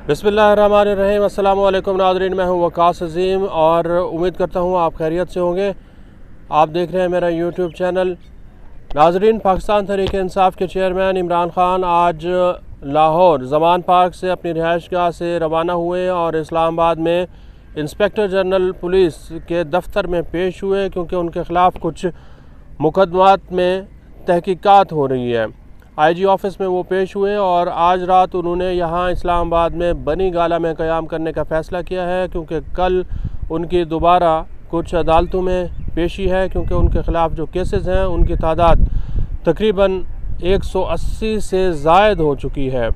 बिस्मिल्लाहिर्रहमानिर्रहीम। अस्सलाम वालेकुम नाज़रीन, मैं हूं वकास अज़ीम और उम्मीद करता हूं आप खैरियत से होंगे। आप देख रहे हैं मेरा यूट्यूब चैनल। नाज़रीन, पाकिस्तान तहरीक इंसाफ के चेयरमैन इमरान ख़ान आज लाहौर ज़मान पार्क से अपनी रिहाइशगाह से रवाना हुए और इस्लामाबाद में इंस्पेक्टर जनरल पुलिस के दफ्तर में पेश हुए, क्योंकि उनके ख़िलाफ़ कुछ मुकदमात में तहकीकात हो रही है। आईजी ऑफिस में वो पेश हुए और आज रात उन्होंने यहाँ इस्लामाबाद में बनी गाला में क़याम करने का फ़ैसला किया है, क्योंकि कल उनकी दोबारा कुछ अदालतों में पेशी है, क्योंकि उनके ख़िलाफ़ जो केसेस हैं उनकी तादाद तकरीबन 180 से ज़ायद हो चुकी है।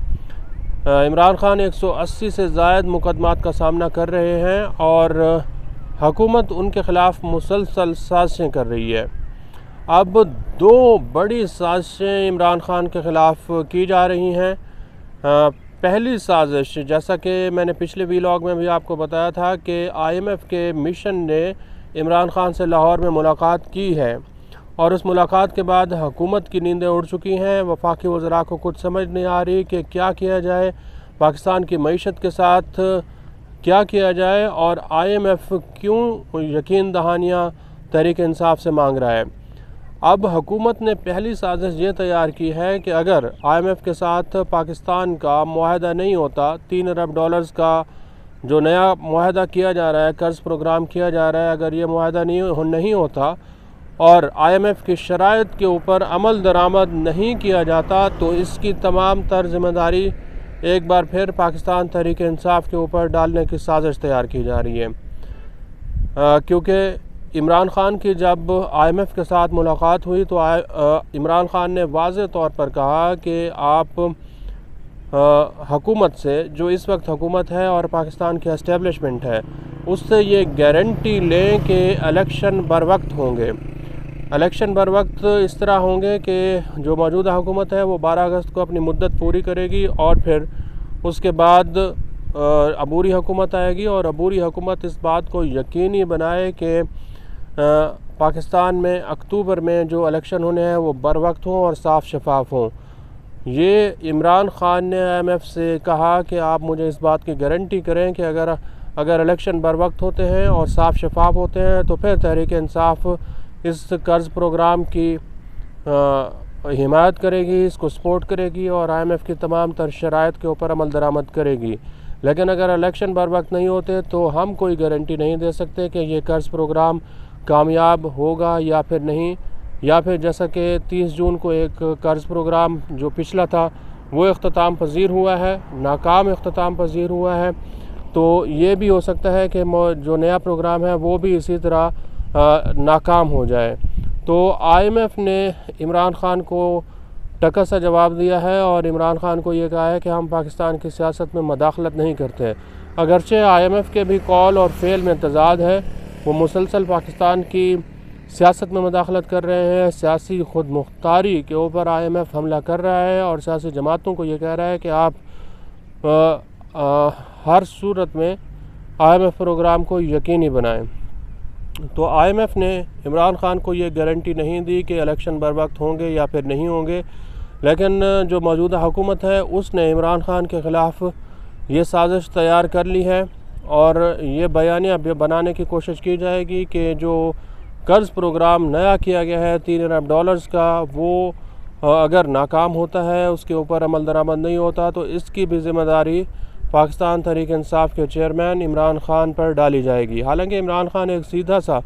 इमरान ख़ान 180 से ज़ायद मुकदमात का सामना कर रहे हैं और हुकूमत उनके ख़िलाफ़ मुसलसल साजिशें कर रही है। अब दो बड़ी साजिशें इमरान ख़ान के ख़िलाफ़ की जा रही हैं। पहली साजिश, जैसा कि मैंने पिछले वीलॉग में भी आपको बताया था कि IMF के मिशन ने इमरान ख़ान से लाहौर में मुलाकात की है और उस मुलाकात के बाद हुकूमत की नींदें उड़ चुकी हैं। वफाकी वज़रा को कुछ समझ नहीं आ रही कि क्या किया जाए, पाकिस्तान की मईशत के साथ क्या किया जाए, और IMF क्यों यकीन दहानियाँ तहरीक इंसाफ से मांग रहा है। अब हुकूमत ने पहली साजिश ये तैयार की है कि अगर IMF के साथ पाकिस्तान का मुआहदा नहीं होता, $3 अरब का जो नया मुआहदा किया जा रहा है, कर्ज़ प्रोग्राम किया जा रहा है, अगर ये मुआहदा नहीं होता और IMF की शराइत के ऊपर अमल दरामद नहीं किया जाता, तो इसकी तमाम तर ज़िम्मेदारी एक बार फिर पाकिस्तान तहरीक इंसाफ के ऊपर डालने की साजिश तैयार की जा रही है। क्योंकि इमरान ख़ान की जब IMF के साथ मुलाकात हुई तो इमरान ख़ान ने वाज़ेह तौर पर कहा कि आप हुकूमत से, जो इस वक्त हुकूमत है और पाकिस्तान की एस्टेब्लिशमेंट है, उससे ये गारंटी लें कि इलेक्शन बर वक्त होंगे। इलेक्शन बर वक्त इस तरह होंगे कि जो मौजूदा हुकूमत है वो 12 अगस्त को अपनी मुद्दत पूरी करेगी और फिर उसके बाद अबूरी हुकूमत आएगी, और अबूरी हुकूमत इस बात को यकीनी बनाए कि पाकिस्तान में अक्टूबर में जो इलेक्शन होने हैं वो बर वक्त हों और साफ़ शफाफ हों। ये इमरान ख़ान ने IMF से कहा कि आप मुझे इस बात की गारंटी करें कि अगर इलेक्शन बर वक्त होते हैं और साफ़ शफाफ होते हैं तो फिर तहरीक इंसाफ इस कर्ज़ प्रोग्राम की हिमायत करेगी, इसको सपोर्ट करेगी और IMF की तमाम तर शराइत के ऊपर अमल दरामद करेगी। लेकिन अगर इलेक्शन बर वक्त नहीं होते तो हम कोई गारंटी नहीं दे सकते कि ये कर्ज़ प्रोग्राम कामयाब होगा या फिर नहीं, या फिर जैसा कि 30 जून को एक कर्ज़ प्रोग्राम जो पिछला था वो इख्तिताम पज़ीर हुआ है, नाकाम इख्तिताम पज़ीर हुआ है, तो ये भी हो सकता है कि जो नया प्रोग्राम है वो भी इसी तरह नाकाम हो जाए। तो IMF ने इमरान ख़ान को टका सा जवाब दिया है और इमरान ख़ान को ये कहा है कि हम पाकिस्तान की सियासत में मदाखलत नहीं करते। अगरचे IMF के भी कौल और फ़ेल में तज़ाद है, वो मुसलसल पाकिस्तान की सियासत में मदाखलत कर रहे हैं। सियासी खुद मुख्तारी के ऊपर IMF हमला कर रहा है और सियासी जमातों को ये कह रहा है कि आप हर सूरत में IMF प्रोग्राम को यकीनी बनाएं। तो IMF ने इमरान ख़ान को ये गारंटी नहीं दी कि इलेक्शन बर वक्त होंगे या फिर नहीं होंगे, लेकिन जो मौजूदा हुकूमत है उसने इमरान ख़ान के ख़िलाफ़ ये साजिश तैयार कर ली है और ये बयानिया बनाने की कोशिश की जाएगी कि जो कर्ज़ प्रोग्राम नया किया गया है $3 अरब का, वो अगर नाकाम होता है, उसके ऊपर अमल दरामद नहीं होता, तो इसकी भी ज़िम्मेदारी पाकिस्तान तहरीक इंसाफ के चेयरमैन इमरान ख़ान पर डाली जाएगी। हालांकि इमरान ख़ान एक सीधा सा,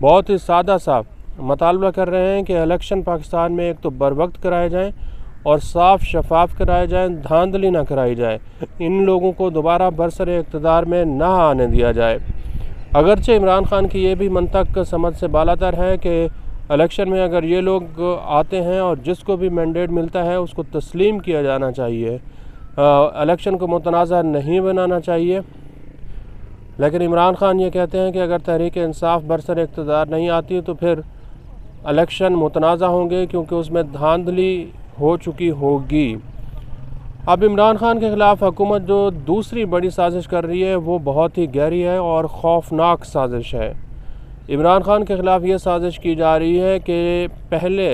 बहुत ही सादा सा मतालबा कर रहे हैं कि इलेक्शन पाकिस्तान में एक तो बर वक्त कराए जाएँ और साफ़ शफाफ कराए जाएँ, धांधली ना कराई जाए, इन लोगों को दोबारा बरसरे इक़्तिदार में ना आने दिया जाए। अगरचे इमरान ख़ान की ये भी मंतक समझ से बालातर है कि इलेक्शन में अगर ये लोग आते हैं और जिसको भी मैंडेट मिलता है उसको तस्लीम किया जाना चाहिए, इलेक्शन को मुतनाज़ा नहीं बनाना चाहिए। लेकिन इमरान ख़ान ये कहते हैं कि अगर तहरीक इंसाफ बरसर इक़्तिदार नहीं आती तो फिर इलेक्शन मुतनाज़ा होंगे, क्योंकि उसमें धांधली हो चुकी होगी। अब इमरान ख़ान के ख़िलाफ़ हुकूमत जो दूसरी बड़ी साजिश कर रही है वो बहुत ही गहरी है और ख़ौफनाक साजिश है। इमरान ख़ान के ख़िलाफ़ ये साजिश की जा रही है कि पहले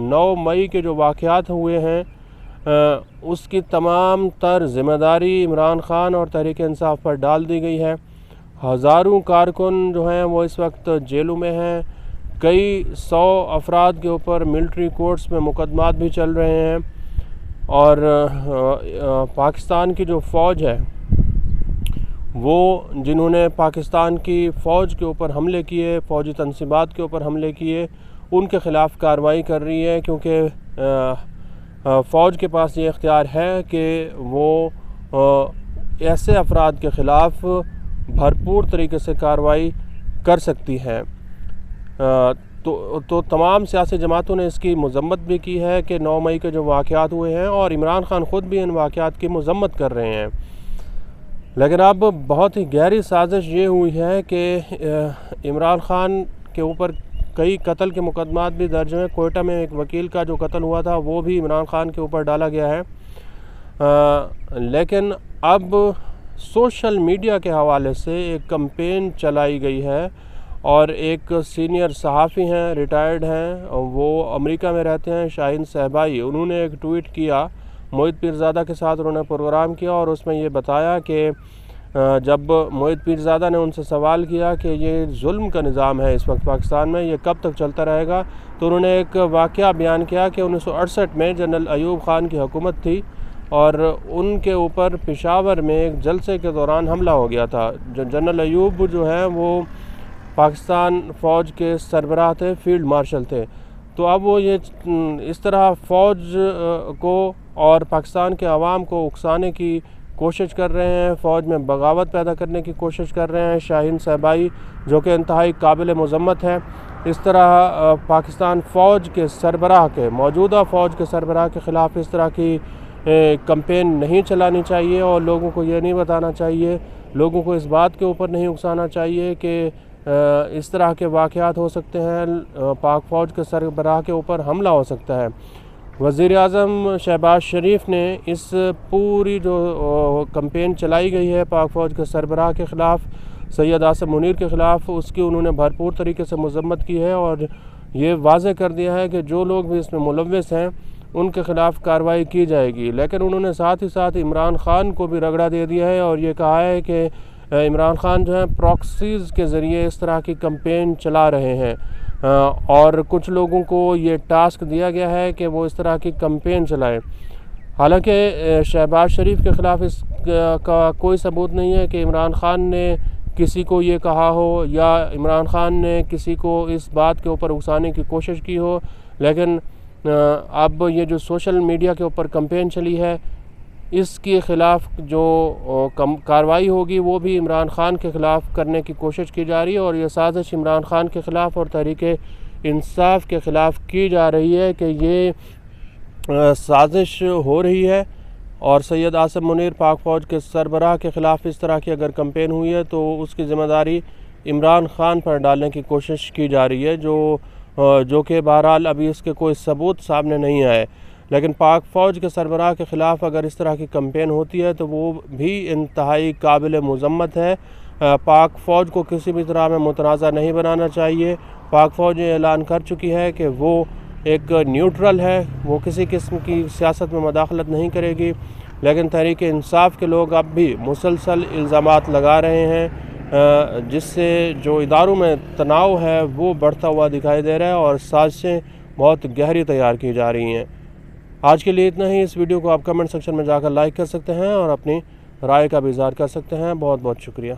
9 मई के जो वाक़यात हुए हैं اس کی تمام تر ذمہ داری عمران خان اور تحریک انصاف پر ڈال دی گئی ہے۔ ہزاروں کارکن جو ہیں وہ اس وقت جیلوں میں ہیں، کئی 100 افراد کے اوپر ملٹری کورٹس میں مقدمات بھی چل رہے ہیں، اور پاکستان کی جو فوج ہے وہ جنہوں نے پاکستان کی فوج کے اوپر حملے کیے، فوجی تنصیبات کے اوپر حملے کیے، ان کے خلاف کارروائی کر رہی ہے، کیونکہ فوج کے پاس یہ اختیار ہے کہ وہ ایسے افراد کے خلاف بھرپور طریقے سے کارروائی کر سکتی ہے۔ تو تمام سیاسی جماعتوں نے اس کی مذمت بھی کی ہے کہ 9 مئی کے جو واقعات ہوئے ہیں، اور عمران خان خود بھی ان واقعات کی مذمت کر رہے ہیں۔ لیکن اب بہت ہی گہری سازش یہ ہوئی ہے کہ عمران خان کے اوپر کئی قتل کے مقدمات بھی درج ہیں۔ کوئٹہ میں ایک وکیل کا جو قتل ہوا تھا وہ بھی عمران خان کے اوپر ڈالا گیا ہے، لیکن اب سوشل میڈیا کے حوالے سے ایک کمپین چلائی گئی ہے، اور ایک سینئر صحافی ہیں، ریٹائرڈ ہیں، وہ امریکہ میں رہتے ہیں، شاہین صہبائی، انہوں نے ایک ٹویٹ کیا، موحد پیرزادہ کے ساتھ انہوں نے پروگرام کیا، اور اس میں یہ بتایا کہ جب موحد پیرزادہ نے ان سے سوال کیا کہ یہ ظلم کا نظام ہے اس وقت پاکستان میں، یہ کب تک چلتا رہے گا، تو انہوں نے ایک واقعہ بیان کیا کہ 1968 میں جنرل ایوب خان کی حکومت تھی، اور ان کے اوپر پشاور میں ایک جلسے کے دوران حملہ ہو گیا تھا۔ جنرل ایوب جو ہیں وہ پاکستان فوج کے سربراہ تھے، فیلڈ مارشل تھے، تو اب وہ یہ اس طرح فوج کو اور پاکستان کے عوام کو اکسانے کی کوشش کر رہے ہیں، فوج میں بغاوت پیدا کرنے کی کوشش کر رہے ہیں۔ شاہین صہبائی جو کہ انتہائی قابل مذمت ہے، اس طرح پاکستان فوج کے سربراہ کے، موجودہ فوج کے سربراہ کے خلاف اس طرح کی کمپین نہیں چلانی چاہیے، اور لوگوں کو یہ نہیں بتانا چاہیے، لوگوں کو اس بات کے اوپر نہیں اکسانا چاہیے کہ اس طرح کے واقعات ہو سکتے ہیں، پاک فوج کے سربراہ کے اوپر حملہ ہو سکتا ہے۔ وزیر اعظم شہباز شریف نے اس پوری جو کمپین چلائی گئی ہے پاک فوج کے سربراہ کے خلاف، سید عاصم منیر کے خلاف، اس کی انہوں نے بھرپور طریقے سے مذمت کی ہے، اور یہ واضح کر دیا ہے کہ جو لوگ بھی اس میں ملوث ہیں ان کے خلاف کارروائی کی جائے گی۔ لیکن انہوں نے ساتھ ہی ساتھ عمران خان کو بھی رگڑا دے دیا ہے، اور یہ کہا ہے کہ عمران خان جو ہیں پراکسیز کے ذریعے اس طرح کی کمپین چلا رہے ہیں، اور کچھ لوگوں کو یہ ٹاسک دیا گیا ہے کہ وہ اس طرح کی کمپین چلائیں۔ حالانکہ شہباز شریف کے خلاف اس کا کوئی ثبوت نہیں ہے کہ عمران خان نے کسی کو یہ کہا ہو، یا عمران خان نے کسی کو اس بات کے اوپر اکسانے کی کوشش کی ہو، لیکن اب یہ جو سوشل میڈیا کے اوپر کمپین چلی ہے، اس کے خلاف جو کارروائی ہوگی وہ بھی عمران خان کے خلاف کرنے کی کوشش کی جا رہی ہے، اور یہ سازش عمران خان کے خلاف اور تحریک انصاف کے خلاف کی جا رہی ہے کہ یہ سازش ہو رہی ہے، اور سید عاصم منیر پاک فوج کے سربراہ کے خلاف اس طرح کی اگر کمپین ہوئی ہے تو اس کی ذمہ داری عمران خان پر ڈالنے کی کوشش کی جا رہی ہے، جو کہ بہرحال ابھی اس کے کوئی ثبوت سامنے نہیں آئے۔ لیکن پاک فوج کے سربراہ کے خلاف اگر اس طرح کی کمپین ہوتی ہے تو وہ بھی انتہائی قابل مذمت ہے۔ پاک فوج کو کسی بھی طرح میں متنازع نہیں بنانا چاہیے۔ پاک فوج یہ اعلان کر چکی ہے کہ وہ ایک نیوٹرل ہے، وہ کسی قسم کی سیاست میں مداخلت نہیں کرے گی، لیکن تحریک انصاف کے لوگ اب بھی مسلسل الزامات لگا رہے ہیں، جس سے جو اداروں میں تناؤ ہے وہ بڑھتا ہوا دکھائی دے رہا ہے، اور سازشیں بہت گہری تیار کی جا رہی ہیں۔ آج کے لیے اتنا ہی۔ اس ویڈیو کو آپ کمنٹ سیکشن میں جا کر لائک کر سکتے ہیں، اور اپنی رائے کا بھی اظہار کر سکتے ہیں۔ بہت بہت شکریہ۔